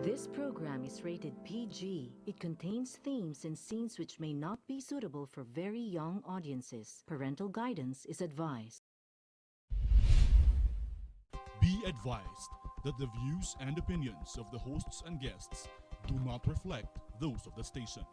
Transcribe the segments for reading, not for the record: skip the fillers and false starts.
This program is rated PG. It contains themes and scenes which may not be suitable for very young audiences. Parental guidance is advised. Be advised that the views and opinions of the hosts and guests do not reflect those of the station.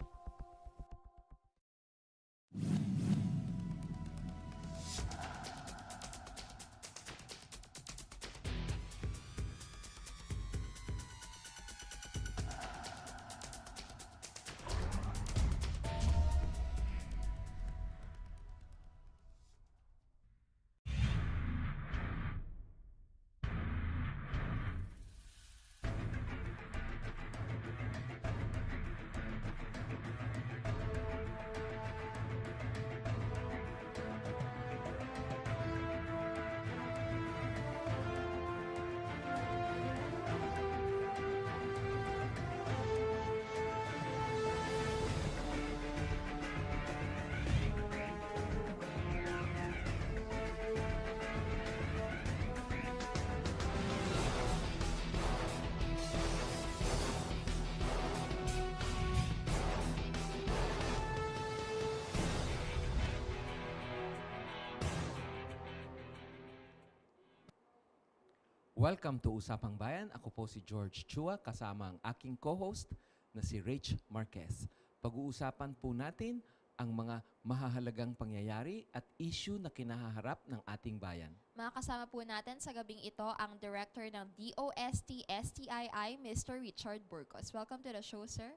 Welcome to Usapang Bayan. Ako po si George Chua kasama ang aking co-host na si Rach Marquez. Pag-uusapan po natin ang mga mahahalagang pangyayari at issue na kinahaharap ng ating bayan. Makakasama po natin sa gabing ito ang Director ng DOST STII, Mr. Richard Burgos. Welcome to the show, sir.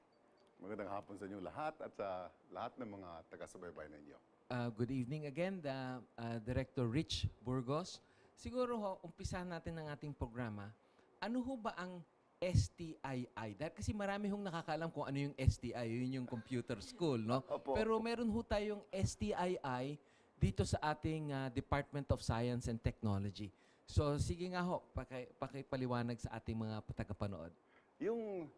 Magandang hapon sa inyo lahat at sa lahat ng mga taga-subaybay ninyo. Good evening again, Director Rich Burgos. Siguro ho, umpisahan natin ang ating programa. Ano ho ba ang STII? Dahil kasi marami hong nakakaalam kung ano yung STI, yun yung computer school, no? Opo. Pero meron ho tayong STII dito sa ating Department of Science and Technology. So sige nga ho, pakipaliwanag sa ating mga tagapanood. Yung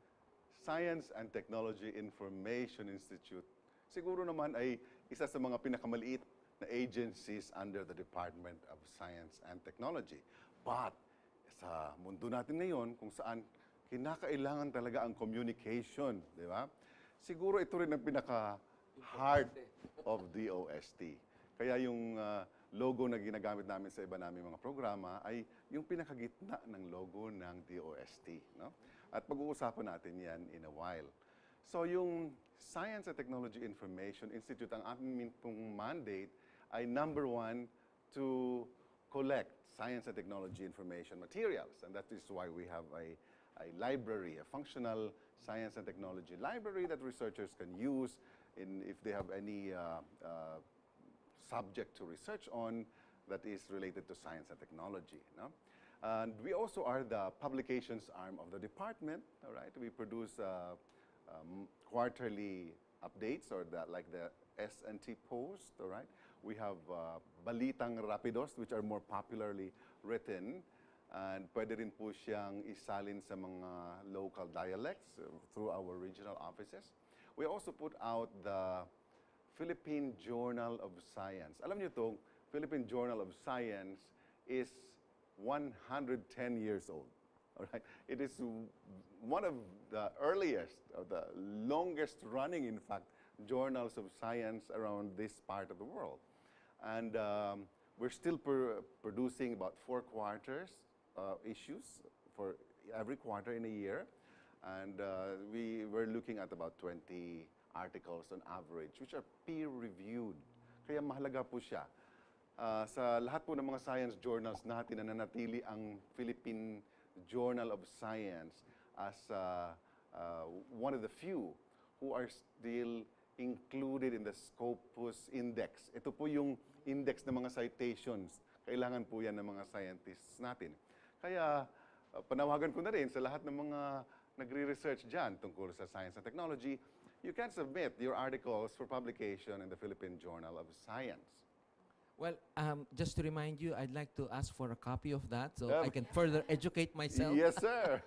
Science and Technology Information Institute, siguro naman ay isa sa mga pinakamaliit na agencies under the Department of Science and Technology. But sa mundo natin ngayon, kung saan kinakailangan talaga ang communication, di ba? Siguro ito rin ang pinaka-heart of DOST. Kaya yung logo na ginagamit namin sa iba naming mga programa ay yung pinakagitna ng logo ng DOST. No? At pag-uusapan natin yan in a while. So yung Science and Technology Information Institute, ang aming pong mandate ay number one, to collect science and technology information materials. And that is why we have a library, a functional science and technology library that researchers can use if they have any subject to research on that is related to science and technology. No? And we also are the publications arm of the department. All right? We produce quarterly updates, or like the S&T Post, all right? We have Balitang Rapidos, which are more popularly written. And pwede rin po siyang isalin sa mga local dialects through our regional offices. We also put out the Philippine Journal of Science. Alam niyo to, Philippine Journal of Science is 110 years old. All right? It is one of the earliest, of the longest running, in fact, journals of science around this part of the world. And we're still producing about 4 quarters issues for every quarter in a year. And we're looking at about 20 articles on average, which are peer-reviewed. Kaya mahalaga po siya. Sa lahat po ng mga science journals natin, nananatili ang Philippine Journal of Science as one of the few who are still included in the Scopus Index. Ito po yung index ng mga citations. Kailangan po yan ng mga scientists natin. Kaya panawagan ko na rin sa lahat ng mga nagre-research dyan tungkol sa science and technology, you can submit your articles for publication in the Philippine Journal of Science. Well, just to remind you, I'd like to ask for a copy of that so I can further educate myself. Yes, sir.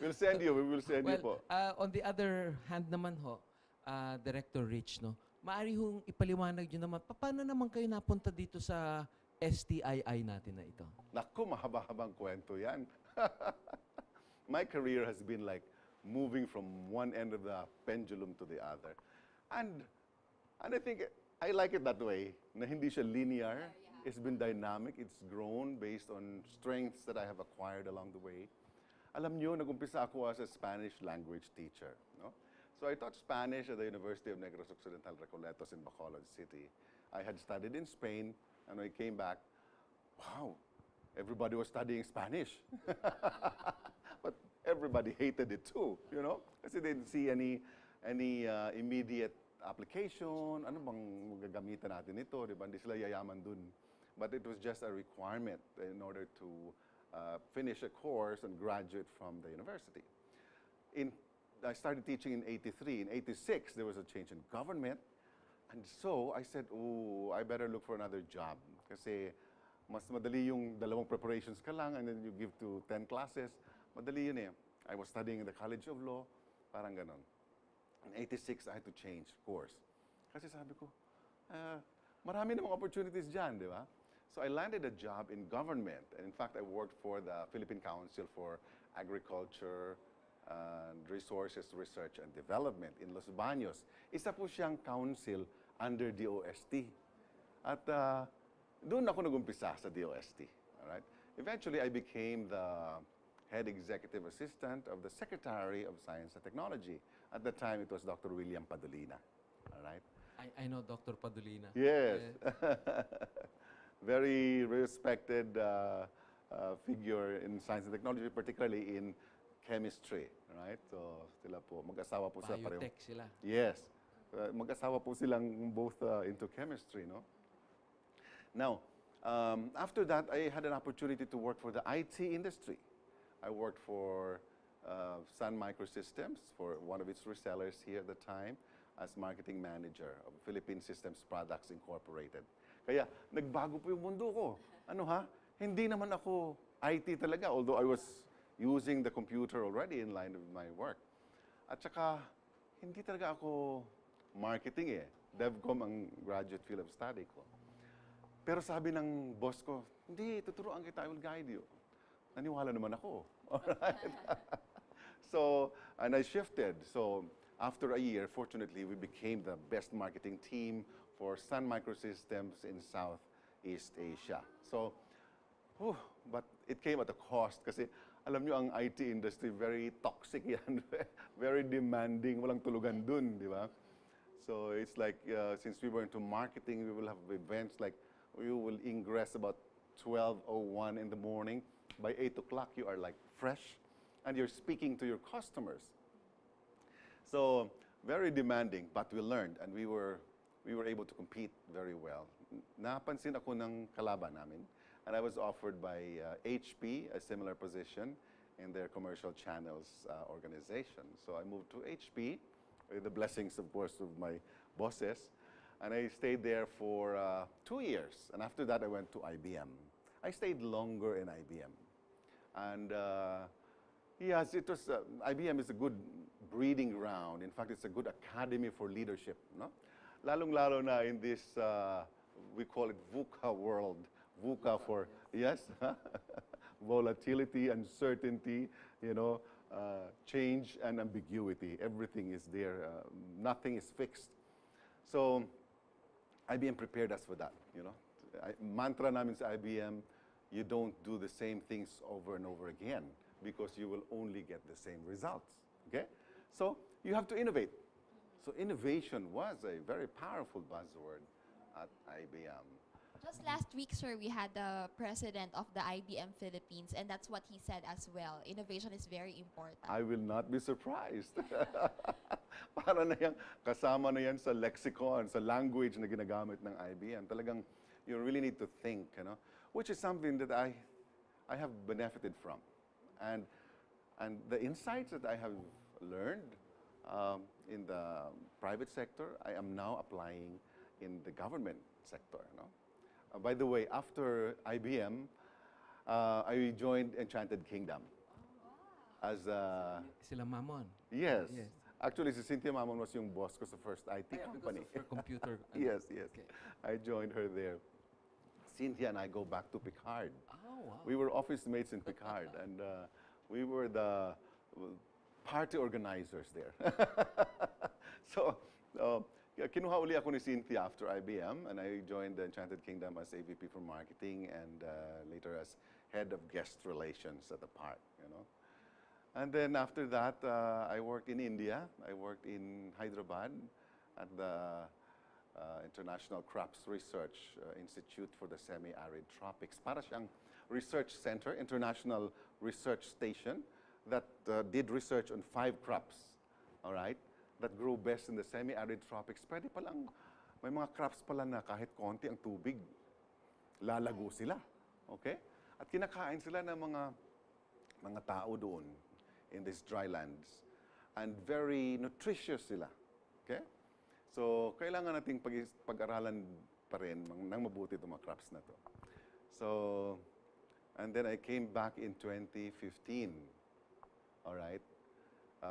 We will send you po. On the other hand naman ho, Director Rich, no, maari hong ipaliwanag nyo naman, paano naman kayo napunta dito sa STII natin na ito? Naku, mahaba-habang kwento yan. My career has been like moving from one end of the pendulum to the other. And I think I like it that way, na hindi siya linear. It's been dynamic, it's grown based on strengths that I have acquired along the way. Alam nyo, nag-umpisa ako as a Spanish language teacher. No? So I taught Spanish at the University of Negros Occidental Recoletos in Bacolod City. I had studied in Spain, and when I came back, wow, everybody was studying Spanish. But everybody hated it too, you know? Kasi they didn't see any immediate application. Ano bang magagamitan natin ito? Diba? Hindi sila yayaman dun. But it was just a requirement in order to finish a course and graduate from the university. I started teaching in 83. In 86, there was a change in government. And so I said, oh, I better look for another job. Kasi mas madali yung dalawang preparations ka lang and then you give to 10 classes. Madali yun eh. I was studying in the College of Law. Parang ganon. In 86, I had to change course. Kasi sabi ko, marami namang opportunities dyan, di ba? So I landed a job in government. And in fact, I worked for the Philippine Council for Agriculture and Resources Research and Development in Los Baños. Isa po siyang council under DOST. At doon ako nag-umpisa sa DOST. All right? Eventually, I became the head executive assistant of the Secretary of Science and Technology. At that time, it was Dr. William Padolina. All right? I know Dr. Padolina. Yes. Very respected figure in science and technology, particularly in chemistry, right? So sila po, mag-asawa po sila pareho. Biotech sila. Yes. Mag-asawa po silang both into chemistry, no? Now, after that, I had an opportunity to work for the IT industry. I worked for Sun Microsystems, for one of its resellers here at the time, as marketing manager of Philippine Systems Products Incorporated. Kaya, nagbago po yung mundo ko. Ano ha? Hindi naman ako IT talaga, although I was using the computer already in line with my work. At saka, hindi talaga ako marketing eh. DevCom ang graduate field of study ko. Pero sabi ng boss ko, hindi, tuturuan kita, I will guide you. Naniwala naman ako. Alright? So, and I shifted. So, after a year, fortunately, we became the best marketing team for Sun Microsystems in Southeast Asia. So, but it came at a cost kasi alam nyo, ang IT industry, very toxic yan. Very demanding. Walang tulugan dun, di ba? So, it's like, since we were into marketing, we will have events like, we will ingress about 12:01 in the morning. By 8 o'clock, you are like fresh, and you're speaking to your customers. So, very demanding, but we learned, and we were able to compete very well. Napansin ako ng kalaban namin, and I was offered by HP a similar position in their commercial channels organization. So I moved to HP with the blessings, of course, of my bosses, and I stayed there for 2 years. And after that, I went to IBM. I stayed longer in IBM, and yes, it was IBM is a good breeding ground. In fact, it's a good academy for leadership, no? Lalong-lalo na in this, we call it VUCA world. VUCA for, yes, volatility, uncertainty, you know, change and ambiguity. Everything is there. Nothing is fixed. So, IBM prepared us for that, you know. Mantra namin sa IBM, you don't do the same things over and over again because you will only get the same results, okay? So, you have to innovate. So innovation was a very powerful buzzword at IBM. Just last week, sir, we had the president of the IBM Philippines, and that's what he said as well. Innovation is very important. I will not be surprised. Para na yan, kasama na yan sa lexicon, sa language na ginagamit ng IBM. Talagang, you really need to think, you know, which is something that I have benefited from. And the insights that I have learned in the private sector, I am now applying in the government sector. No? By the way, after IBM, I joined Enchanted Kingdom. As Sila Mamon. yes. Yes. Actually, si Cynthia Mamon was yung boss ko sa first IT company. Because of her computer. Yes, yes. Okay. I joined her there. Cynthia and I go back to Picard. Oh, wow. We were office mates in Picard, and we were the party organizers there. So, kinuha uli ako ni Cynthia after IBM, and I joined the Enchanted Kingdom as AVP for Marketing and later as Head of Guest Relations at the park, you know. And then after that, I worked in India. I worked in Hyderabad at the International Crops Research Institute for the Semi-Arid Tropics. Para siyang research center, international research station that did research on 5 crops, all right, that grow best in the semi-arid tropics. Pwede palang, may mga crops pala na kahit konti ang tubig, lalago sila, okay? At kinakain sila ng mga tao doon in these dry lands. And very nutritious sila, okay? So, kailangan nating pag-aralan pa rin ng mabuti itong mga crops na to. So, and then I came back in 2015, all right?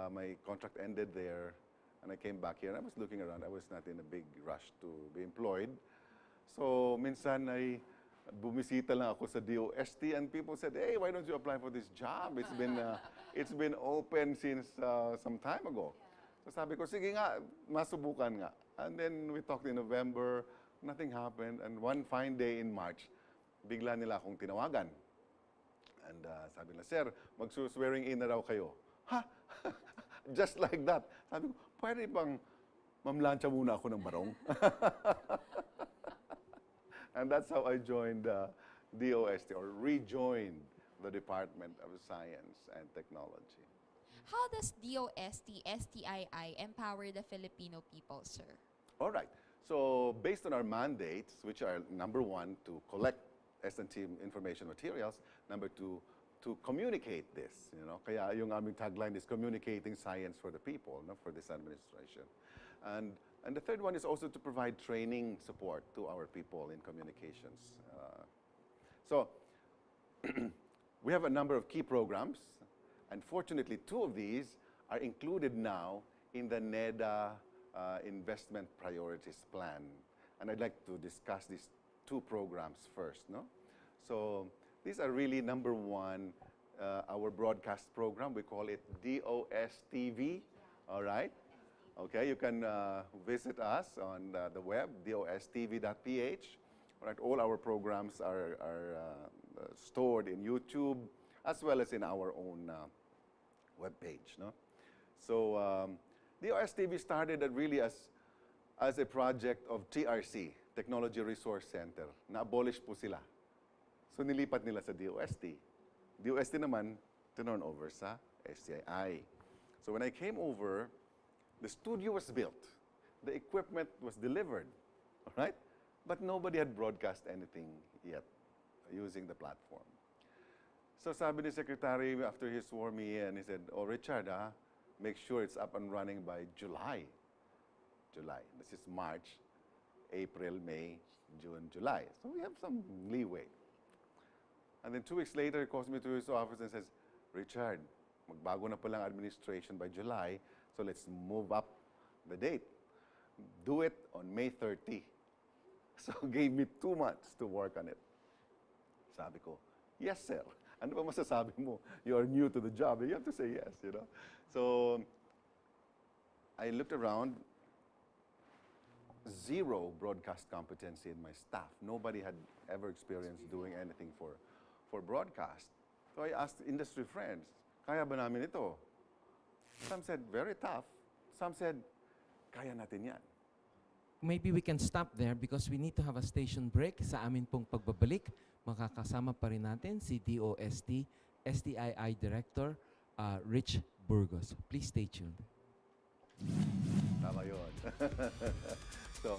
My contract ended there, and I came back here. And I was looking around. I was not in a big rush to be employed. So, minsan ay bumisita lang ako sa DOST, and people said, hey, why don't you apply for this job? It's been open since some time ago. So sabi ko, sige nga, masubukan nga. And then we talked in November, nothing happened. And one fine day in March, bigla nila akong tinawagan. And sabi nila, sir, magsuswearing in na raw kayo. Ha? Just like that. Sabi ko, pwede bang mamlansya muna ako ng barong? And that's how I joined DOST, or rejoined the Department of Science and Technology. How does DOST STII empower the Filipino people, sir? All right. So based on our mandates, which are number 1, to collect S&T information materials, number 2, to communicate this, you know. Kaya yung aming tagline is communicating science for the people, no, for this administration. And the third one is also to provide training support to our people in communications. So we have a number of key programs. And fortunately, 2 of these are included now in the NEDA Investment Priorities Plan. And I'd like to discuss these 2 programs first, no? So these are really, number 1, our broadcast program. We call it DOSTV, all right? Okay, you can visit us on the web, dostv.ph. All right, all our programs are stored in YouTube, as well as in our own web page, no? So DOSTV started really as a project of TRC, Technology Resource Center. Na-abolish po sila. So nilipat nila sa DOST. DOST naman, turn over sa STII. So when I came over, the studio was built. The equipment was delivered, all right? But nobody had broadcast anything yet using the platform. So sabi ni Secretary after he swore me in, he said, oh, Richard, make sure it's up and running by July. July. This is March, April, May, June, July. So we have some leeway. And then 2 weeks later, he calls me to his office and says, Richard, magbago na palang administration by July, so let's move up the date. Do it on May 30. So gave me 2 months to work on it. Sabi ko, yes, sir. Ano ba masasabi mo? You are new to the job. You have to say yes, you know. So I looked around. 0 broadcast competency in my staff. Nobody had ever experienced doing anything for broadcast. So I asked industry friends, kaya ba namin ito? Some said, very tough. Some said, kaya natin yan. Maybe we can stop there because we need to have a station break. Sa amin pong pagbabalik, makakasama pa rin natin si DOST STII Director Rich Burgos. Please stay tuned. Tama yun. So,